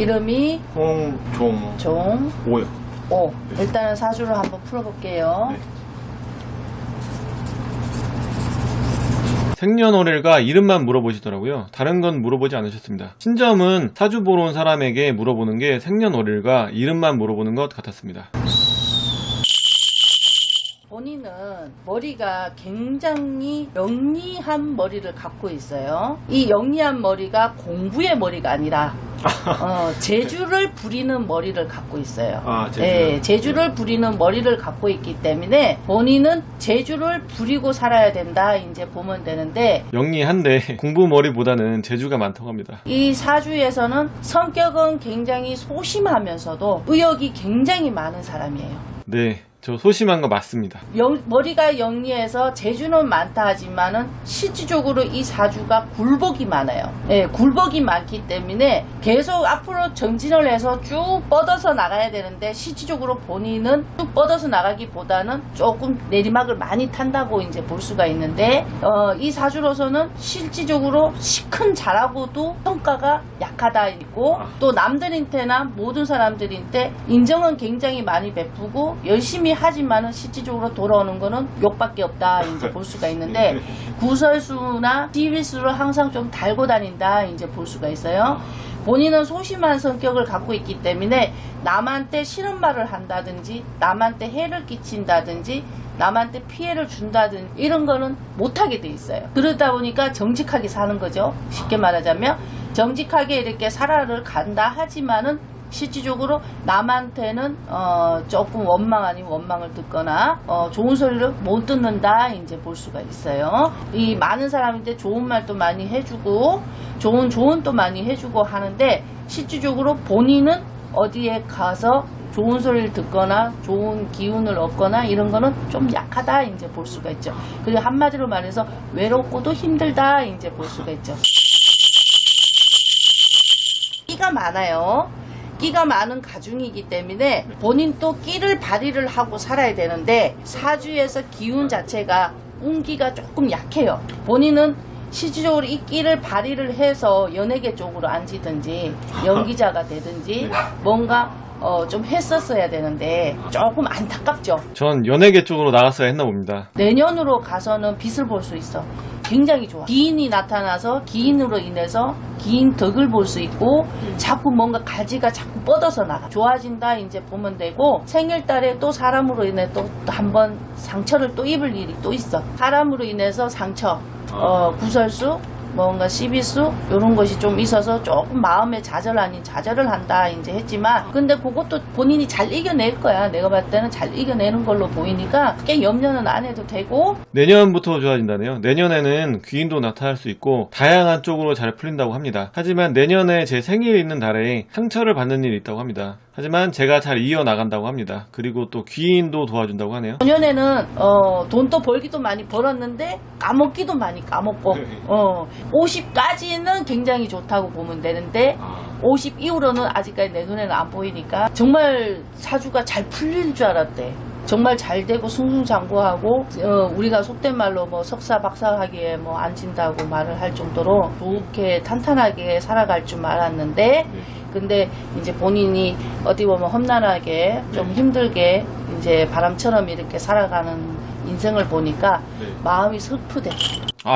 이름이 홍종오요. 오. 일단은 사주를 한번 풀어볼게요. 네. 생년월일과 이름만 물어보시더라고요. 다른 건 물어보지 않으셨습니다. 신점은 사주 보러 온 사람에게 물어보는 게 생년월일과 이름만 물어보는 것 같았습니다. 본인은 머리가 굉장히 영리한 머리를 갖고 있어요. 이 영리한 머리가 공부의 머리가 아니라 재주를 부리는 머리를 갖고 있어요. 재주요? 재주를 부리는 머리를 갖고 있기 때문에 본인은 재주를 부리고 살아야 된다 이제 보면 되는데, 영리한데 공부 머리보다는 재주가 많다고 합니다. 이 사주에서는 성격은 굉장히 소심하면서도 의욕이 굉장히 많은 사람이에요. 네, 저 소심한 거 맞습니다. 머리가 영리해서 재주는 많다 하지만은 실질적으로 이 사주가 굴복이 많아요. 굴복이 많기 때문에 계속 앞으로 정진을 해서 쭉 뻗어서 나가야 되는데, 실질적으로 본인은 쭉 뻗어서 나가기보다는 조금 내리막을 많이 탄다고 이제 볼 수가 있는데, 이 사주로서는 실질적으로 시큰 잘하고도 성과가 약하다 있고, 또 남들한테나 모든 사람들한테 인정은 굉장히 많이 베푸고 열심히 하지만은 실질적으로 돌아오는 거는 욕밖에 없다 이제 볼 수가 있는데, 구설수나 시비수를 항상 좀 달고 다닌다 이제 볼 수가 있어요. 본인은 소심한 성격을 갖고 있기 때문에 남한테 싫은 말을 한다든지 남한테 해를 끼친다든지 남한테 피해를 준다든지 이런 거는 못하게 돼 있어요. 그러다 보니까 정직하게 사는 거죠. 쉽게 말하자면 정직하게 이렇게 살아를 간다 하지만은 실질적으로 남한테는 조금 원망 아니면 원망을 듣거나 좋은 소리를 못 듣는다 이제 볼 수가 있어요. 이 많은 사람인데 좋은 말도 많이 해주고 좋은 조언도 많이 해주고 하는데, 실질적으로 본인은 어디에 가서 좋은 소리를 듣거나 좋은 기운을 얻거나 이런 거는 좀 약하다 이제 볼 수가 있죠. 그리고 한마디로 말해서 외롭고도 힘들다 이제 볼 수가 있죠. 끼가 많아요. 끼가 많은 가중이기 때문에 본인 또 끼를 발휘를 하고 살아야 되는데, 사주에서 기운 자체가 운기가 조금 약해요. 본인은 실질적으로 이 끼를 발휘를 해서 연예계 쪽으로 앉히든지 연기자가 되든지 뭔가 좀 했었어야 되는데 조금 안타깝죠. 전 연예계 쪽으로 나갔어야 했나 봅니다. 내년으로 가서는 빛을 볼 수 있어. 굉장히 좋아. 기인이 나타나서 기인으로 인해서 기인 덕을 볼 수 있고, 자꾸 뭔가 가지가 자꾸 뻗어서 나가. 좋아진다 이제 보면 되고, 생일달에 또 사람으로 인해 또 한 번 상처를 또 입을 일이 또 있어. 사람으로 인해서 상처, 구설수, 뭔가 시비수 이런 것이 좀 있어서 조금 마음에 좌절 아닌 좌절을 한다 이제 했지만, 근데 그것도 본인이 잘 이겨낼 거야. 내가 봤을 때는 잘 이겨내는 걸로 보이니까 크게 염려는 안 해도 되고. 내년부터 좋아진다네요. 내년에는 귀인도 나타날 수 있고 다양한 쪽으로 잘 풀린다고 합니다. 하지만 내년에 제 생일이 있는 달에 상처를 받는 일이 있다고 합니다. 하지만 제가 잘 이어나간다고 합니다. 그리고 또 귀인도 도와준다고 하네요. 작년에는 돈도 벌기도 많이 벌었는데 까먹기도 많이 까먹고, 50까지는 굉장히 좋다고 보면 되는데 50 이후로는 아직까지 내 눈에는 안 보이니까 정말 사주가 잘 풀릴 줄 알았대. 정말 잘 되고 승승장구하고, 우리가 속된 말로 뭐 석사 박사하기에 뭐 안 진다고 말을 할 정도로 좋게 탄탄하게 살아갈 줄 알았는데, 근데 이제 본인이 어디 보면 험난하게 좀 힘들게 이제 바람처럼 이렇게 살아가는 인생을 보니까 마음이 슬프대.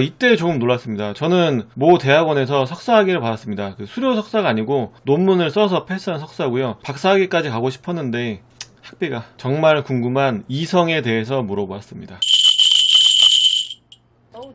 이때 조금 놀랐습니다. 저는 모 대학원에서 석사학위를 받았습니다. 그 수료 석사가 아니고 논문을 써서 패스한 석사고요. 박사학위까지 가고 싶었는데 학비가. 정말 궁금한 이성에 대해서 물어보았습니다.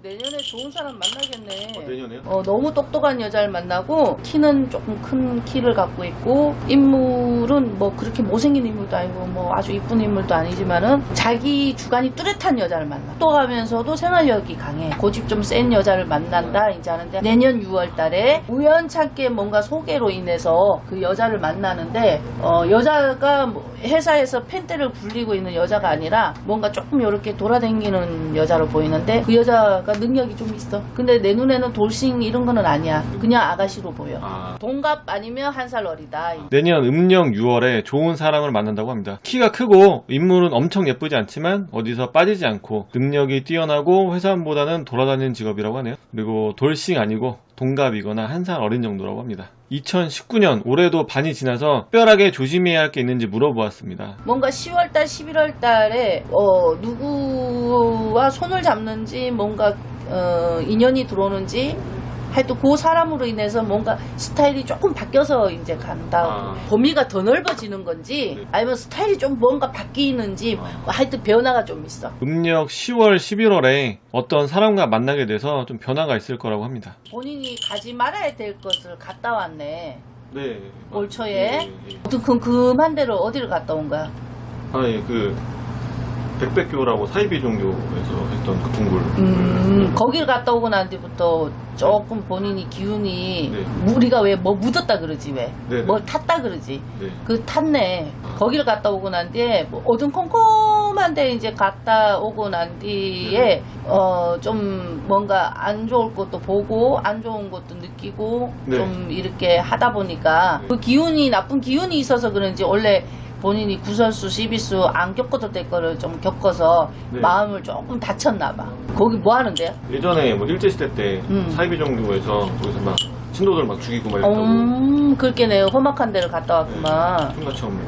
내년에 좋은 사람 만나겠네. 내년에요? 너무 똑똑한 여자를 만나고, 키는 조금 큰 키를 갖고 있고, 인물은 뭐 그렇게 못생긴 인물도 아니고 뭐 아주 이쁜 인물도 아니지만은 자기 주관이 뚜렷한 여자를 만나. 똑똑하면서도 생활력이 강해. 고집 좀 센 여자를 만난다 이제 하는데, 내년 6월 달에 우연찮게 뭔가 소개로 인해서 그 여자를 만나는데, 여자가 뭐 회사에서 펜대를 굴리고 있는 여자가 아니라 뭔가 조금 이렇게 돌아다니는 여자로 보이는데, 그 여자가 능력이 좀 있어. 근데 내 눈에는 돌싱 이런 거는 아니야. 그냥 아가씨로 보여. 동갑 아니면 한 살 어리다. 내년 음력 6월에 좋은 사람을 만난다고 합니다. 키가 크고 인물은 엄청 예쁘지 않지만 어디서 빠지지 않고 능력이 뛰어나고 회사원보다는 돌아다니는 직업이라고 하네요. 그리고 돌싱 아니고 동갑이거나 한 살 어린 정도라고 합니다. 2019년 올해도 반이 지나서 특별하게 조심해야 할 게 있는지 물어보았습니다. 뭔가 10월달, 11월달에 누구와 손을 잡는지 뭔가 인연이 들어오는지 하여튼 그 사람으로 인해서 뭔가 스타일이 조금 바뀌어서 이제 간다. 범위가 더 넓어지는 건지 네. 아니면 스타일이 좀 뭔가 바뀌는지 하여튼 변화가 좀 있어. 음력 10월, 11월에 어떤 사람과 만나게 돼서 좀 변화가 있을 거라고 합니다. 본인이 가지 말아야 될 것을 갔다 왔네. 네. 올 초에. 아무튼 궁금한 데로 어디를 갔다 온 거야? 백백교라고 사이비 종교에서 했던 그 동굴. 거길 갔다 오고 난 뒤부터 조금 본인이 기운이 네. 우리가 왜 뭐 묻었다 그러지 왜? 네네. 뭘 탔다 그러지? 네. 그 탔네. 거길 갔다 오고 난 뒤에 뭐 어둠컴컴한데 이제 갔다 오고 난 뒤에 좀 뭔가 안 좋을 것도 보고 안 좋은 것도 느끼고 네. 좀 이렇게 하다 보니까 그 기운이 나쁜 기운이 있어서 그런지 원래 본인이 구설수, 시비수 안 겪어도 될 거를 좀 겪어서 네. 마음을 조금 다쳤나 봐. 거기 뭐 하는데요? 예전에 뭐 일제시대 때 사이비 종교에서 거기서 막 신도들 막 죽이고 막 이랬다고. 그렇게 내 험악한 데를 갔다 왔구만. 흉가 체험.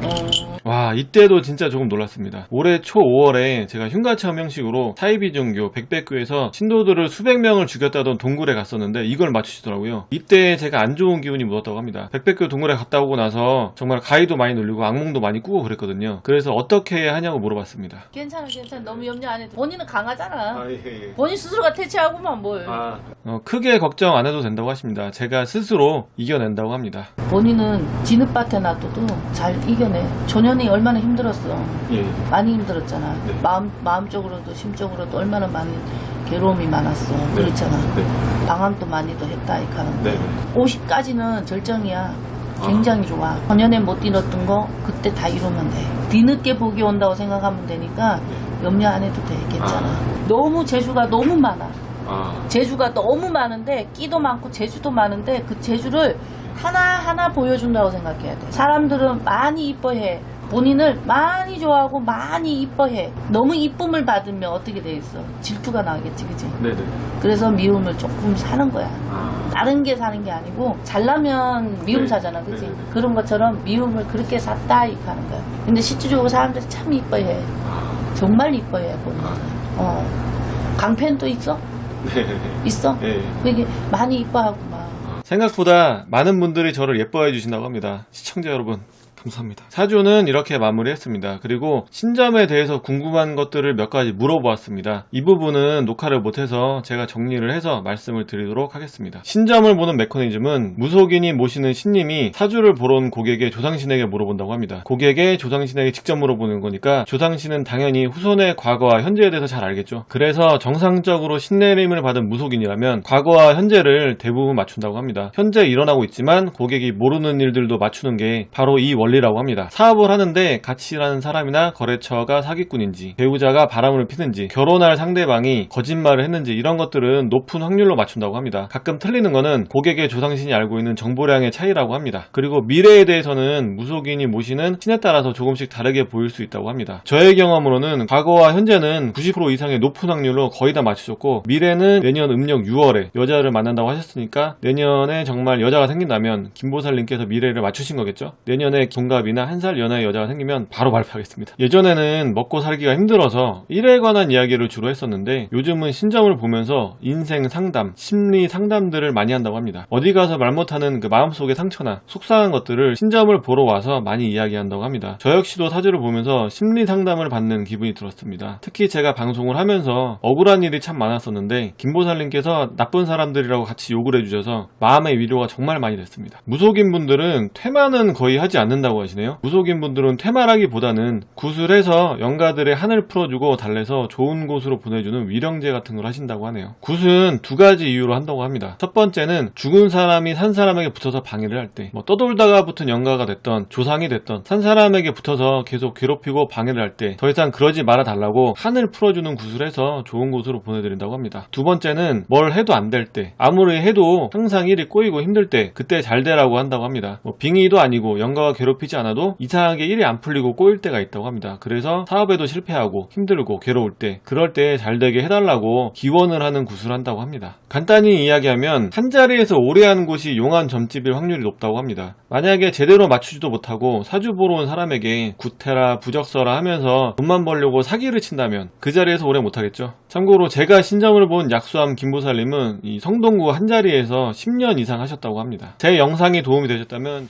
와, 이때도 진짜 조금 놀랐습니다. 올해 초 5월에 제가 흉가 체험 형식으로 사이비 종교 백백교에서 신도들을 수백 명을 죽였다던 동굴에 갔었는데 이걸 맞추시더라고요. 이때 제가 안 좋은 기운이 묻었다고 합니다. 백백교 동굴에 갔다 오고 나서 정말 가위도 많이 눌리고 악몽도 많이 꾸고 그랬거든요. 그래서 어떻게 해야 하냐고 물어봤습니다. 괜찮아. 너무 염려 안 해도. 본인은 강하잖아. 예. 본인 스스로가 퇴치하고만 뭘. 크게 걱정 안 해도 된다고 하십니다. 제가 스스로 이겨낸다고 합니다. 본인은 진흙밭에 놔둬도 잘 이겨내. 조년이 얼마나 힘들었어. 예. 많이 힘들었잖아. 네. 마음적으로도 심적으로도 얼마나 많이 괴로움이 많았어. 네. 그렇잖아. 네. 방황도 많이도 했다 이 카는데 네. 50까지는 절정이야. 굉장히 좋아. 전년에 못 이뤘던 거 그때 다 이루면 돼. 뒤늦게 복이 온다고 생각하면 되니까 염려 안 해도 돼. 괜찮아. 너무 재주가 너무 많아. 재주가 너무 많은데 끼도 많고 재주도 많은데 그 재주를 하나하나 보여준다고 생각해야 돼. 사람들은 많이 이뻐해. 본인을 많이 좋아하고 많이 이뻐해. 너무 이쁨을 받으면 어떻게 되겠어? 질투가 나겠지, 그치? 네네. 그래서 미움을 조금 사는 거야. 다른 게 사는 게 아니고 잘나면 미움 네. 사잖아, 그치? 네네네. 그런 것처럼 미움을 그렇게 샀다 이렇게 하는 거야. 근데 실질적으로 사람들이 참 이뻐해. 정말 이뻐해, 본인은. 강팬도 있어? 네. 있어? 네. 그게 많이 이뻐하고 막. 생각보다 많은 분들이 저를 예뻐해 주신다고 합니다. 시청자 여러분, 감사합니다. 사주는 이렇게 마무리했습니다. 그리고 신점에 대해서 궁금한 것들을 몇 가지 물어보았습니다. 이 부분은 녹화를 못해서 제가 정리를 해서 말씀을 드리도록 하겠습니다. 신점을 보는 메커니즘은 무속인이 모시는 신님이 사주를 보러 온 고객의 조상신에게 물어본다고 합니다. 고객의 조상신에게 직접 물어보는 거니까 조상신은 당연히 후손의 과거와 현재에 대해서 잘 알겠죠. 그래서 정상적으로 신내림을 받은 무속인이라면 과거와 현재를 대부분 맞춘다고 합니다. 현재 일어나고 있지만 고객이 모르는 일들도 맞추는 게 바로 이 원리라고 합니다. 사업을 하는데 같이 일하는 사람이나 거래처가 사기꾼인지, 배우자가 바람을 피는지, 결혼할 상대방이 거짓말을 했는지 이런 것들은 높은 확률로 맞춘다고 합니다. 가끔 틀리는 거는 고객의 조상신이 알고 있는 정보량의 차이라고 합니다. 그리고 미래에 대해서는 무속인이 모시는 신에 따라서 조금씩 다르게 보일 수 있다고 합니다. 저의 경험으로는 과거와 현재는 90% 이상의 높은 확률로 거의 다 맞추셨고, 미래는 내년 음력 6월에 여자를 만난다고 하셨으니까 내년에 정말 여자가 생긴다면 김보살님께서 미래를 맞추신 거겠죠? 내년에 동갑이나 한 살 연하의 여자가 생기면 바로 발표하겠습니다. 예전에는 먹고 살기가 힘들어서 일에 관한 이야기를 주로 했었는데 요즘은 신점을 보면서 인생 상담, 심리 상담들을 많이 한다고 합니다. 어디 가서 말 못하는 그 마음속의 상처나 속상한 것들을 신점을 보러 와서 많이 이야기한다고 합니다. 저 역시도 사주를 보면서 심리 상담을 받는 기분이 들었습니다. 특히 제가 방송을 하면서 억울한 일이 참 많았었는데 김보살님께서 나쁜 사람들이라고 같이 욕을 해주셔서 마음의 위로가 정말 많이 됐습니다. 무속인 분들은 퇴마는 거의 하지 않는다고 하시네요. 무속인 분들은 퇴마라기보다는 구술해서 영가들의 한을 풀어주고 달래서 좋은 곳으로 보내주는 위령제 같은 걸 하신다고 하네요. 굿은 두 가지 이유로 한다고 합니다. 첫 번째는 죽은 사람이 산 사람에게 붙어서 방해를 할 때, 떠돌다가 붙은 영가가 됐던 조상이 됐던 산 사람에게 붙어서 계속 괴롭히고 방해를 할 때 더 이상 그러지 말아 달라고 한을 풀어주는 구술해서 좋은 곳으로 보내드린다고 합니다. 두 번째는 뭘 해도 안 될 때, 아무리 해도 항상 일이 꼬이고 힘들 때 그때 잘 되라고 한다고 합니다. 빙의도 아니고 영가가 괴롭히는 괴롭히지 않아도 이상하게 일이 안 풀리고 꼬일 때가 있다고 합니다. 그래서 사업에도 실패하고 힘들고 괴로울 때, 그럴 때 잘 되게 해달라고 기원을 하는 구슬을 한다고 합니다. 간단히 이야기하면 한 자리에서 오래 하는 곳이 용한 점집일 확률이 높다고 합니다. 만약에 제대로 맞추지도 못하고 사주 보러 온 사람에게 구태라 부적서라 하면서 돈만 벌려고 사기를 친다면 그 자리에서 오래 못하겠죠. 참고로 제가 신점을 본 약수함 김보살님은 이 성동구 한 자리에서 10년 이상 하셨다고 합니다. 제 영상이 도움이 되셨다면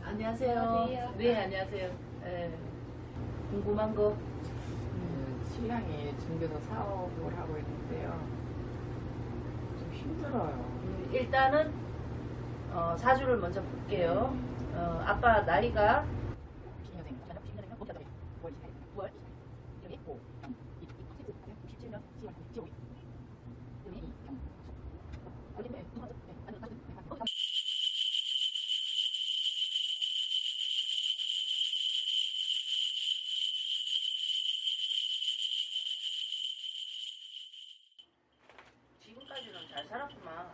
안녕하세요. 안녕하세요. 네, 안녕하세요. 예. 궁금한 거. 신랑이 중개소 사업을 하고 있는데요. 좀 힘들어요. 일단은 사주를 먼저 볼게요. 아빠 나이가 지금까지는 잘 살았구만.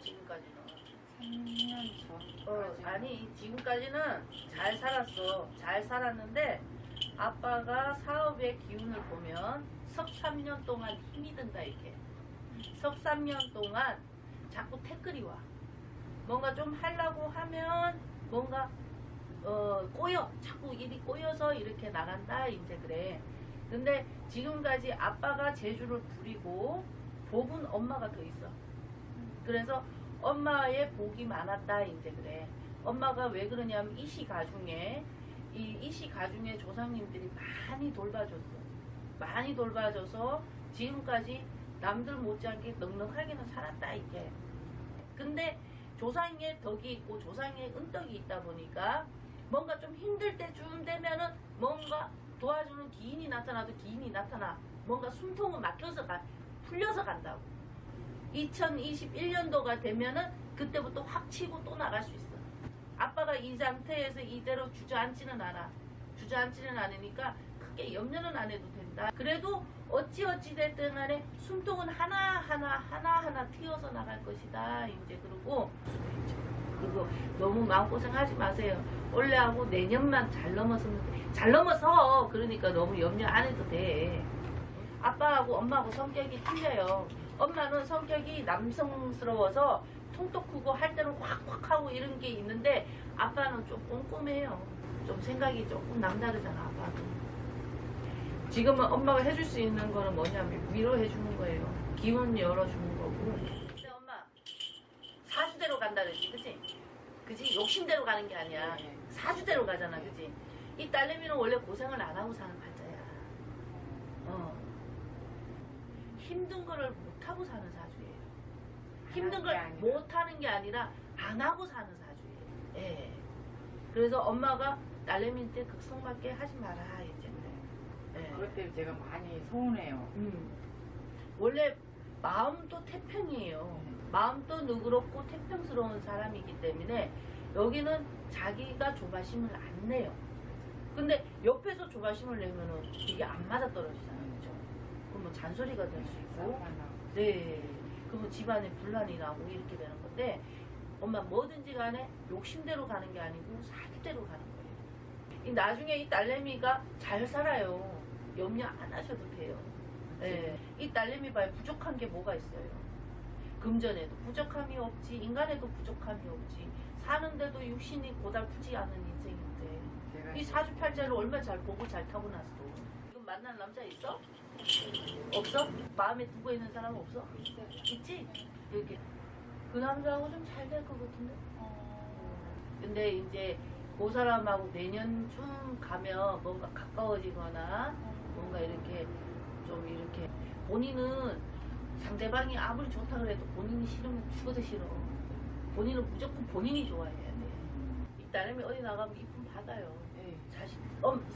지금까지는. 3년 전까지. 아니 지금까지는 잘 살았어. 잘 살았는데 아빠가 사업의 기운을 보면 석 3년 동안 힘이 든다 이게. 석 3년 동안 자꾸 태클이 와. 뭔가 좀 하려고 하면 뭔가 꼬여. 자꾸 일이 꼬여서 이렇게 나간다 이제 그래. 근데 지금까지 아빠가 재주를 부리고 복은 엄마가 더 있어. 그래서 엄마의 복이 많았다 이제 그래. 엄마가 왜 그러냐면 이시가중에 이시가중에 조상님들이 많이 돌봐줬어. 많이 돌봐줘서 지금까지 남들 못지않게 넉넉하게는 살았다 이게. 근데 조상의 덕이 있고 조상의 은덕이 있다 보니까 뭔가 좀 힘들 때쯤 되면은 뭔가 도와주는 기인이 나타나도 기인이 나타나. 뭔가 숨통은 막혀서 풀려서 간다고. 2021년도가 되면은 그때부터 확 치고 또 나갈 수 있어. 아빠가 이 상태에서 이대로 주저앉지는 않아. 주저앉지는 않으니까 크게 염려는 안 해도 된다. 그래도 어찌 됐든 간에 숨통은 하나하나 튀어서 나갈 것이다. 이제 그러고 너무 마음고생하지 마세요. 올해하고 내년만 잘 넘었으면 돼. 잘 넘어서 그러니까 너무 염려 안 해도 돼. 아빠하고 엄마하고 성격이 틀려요. 엄마는 성격이 남성스러워서 통도 크고 할 때는 확확 하고 이런 게 있는데 아빠는 좀 꼼꼼해요. 좀 생각이 조금 남다르잖아. 아빠도. 지금은 엄마가 해줄 수 있는 거는 뭐냐면 위로해 주는 거예요. 기운 열어주는 거고. 근데 엄마 사주대로 간다 그랬지, 그치? 그치? 욕심대로 가는 게 아니야. 사주대로 가잖아, 그치? 이 딸내미는 원래 고생을 안 하고 사는 팔자야. 힘든 거를 못 하고 사는 사주예요. 힘든 걸 못 하는 게 아니라 안 하고 사는 사주예요. 예. 그래서 엄마가 딸내미한테 극성맞게 하지 마라 했잖아요. 예. 그것 때문에 제가 많이 서운해요. 원래 마음도 태평이에요. 마음도 누그럽고 태평스러운 사람이기 때문에 여기는 자기가 조바심을 안 내요. 근데 옆에서 조바심을 내면은 이게 안 맞아 떨어지잖아요. 그죠? 그러면 잔소리가 될 수 있고, 네. 그러면 집안에 분란이 나고 이렇게 되는 건데, 엄마 뭐든지 간에 욕심대로 가는 게 아니고 사기대로 가는 거예요. 나중에 이 딸내미가 잘 살아요. 염려 안 하셔도 돼요. 네. 이 딸내미 봐요. 부족한 게 뭐가 있어요? 금전에도 부족함이 없지, 인간에도 부족함이 없지, 사는데도 육신이 고달프지 않은 인생인데. 내가 이 사주팔자를 얼마나 잘 보고 잘 타고났어. 지금 만날 남자 있어? 없어? 마음에 두고 있는 사람 없어? 있지? 이렇게 그 남자하고 좀 잘 될 것 같은데? 근데 이제 그 사람하고 내년쯤 가면 뭔가 가까워지거나 뭔가 이렇게 좀 이렇게 본인은 상대방이 아무리 좋다 그래도 본인이 싫으면 죽어도 싫어. 본인은 무조건 본인이 좋아해야 돼. 이 딸내미 어디 나가면 이쁨 받아요. 네. 자식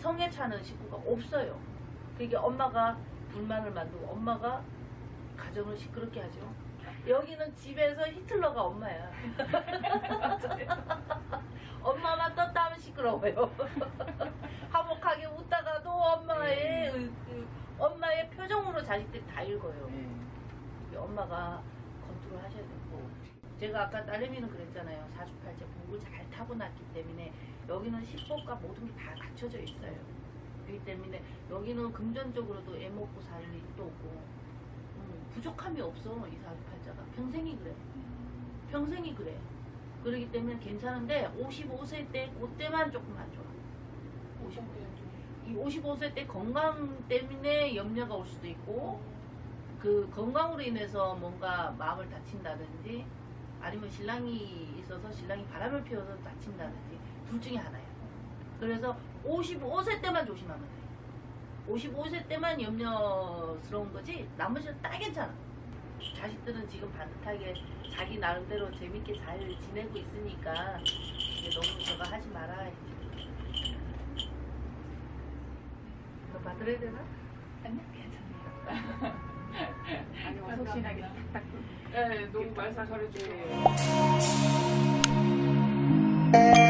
성에 차는 식구가 없어요. 그게 엄마가 불만을 만들고 엄마가 가정을 시끄럽게 하죠. 여기는 집에서 히틀러가 엄마야. 엄마만 떴다 하면 시끄러워요. 화목하게 웃다가도 엄마의 표정으로 자식들이 다 읽어요. 네. 엄마가 컨트롤 하셔야 되고. 제가 아까 딸내미는 그랬잖아요. 사주팔자 복을 잘 타고났기 때문에 여기는 식복과 모든 게 다 갖춰져 있어요. 그렇기 때문에 여기는 금전적으로도 애 먹고 살 일도 없고 부족함이 없어. 이 사주팔자가 평생이 그래. 평생이 그래. 그렇기 때문에 괜찮은데 55세 때 그때만 조금 안 좋아. 55세 때 건강 때문에 염려가 올 수도 있고 그 건강으로 인해서 뭔가 마음을 다친다든지 아니면 신랑이 있어서 신랑이 바람을 피워서 다친다든지 둘 중에 하나예요. 그래서 55세 때만 조심하면 돼. 55세 때만 염려스러운 거지 나머지는 다 괜찮아. 자식들은 지금 반듯하게 자기 나름대로 재밌게 잘 지내고 있으니까 이제 너무 저거 하지 말아. 이거 받으려야 되나? 아니요, 괜찮아요. 아니, 어석신하게 딱. 네, 너무 말씀 잘해주세요. 네.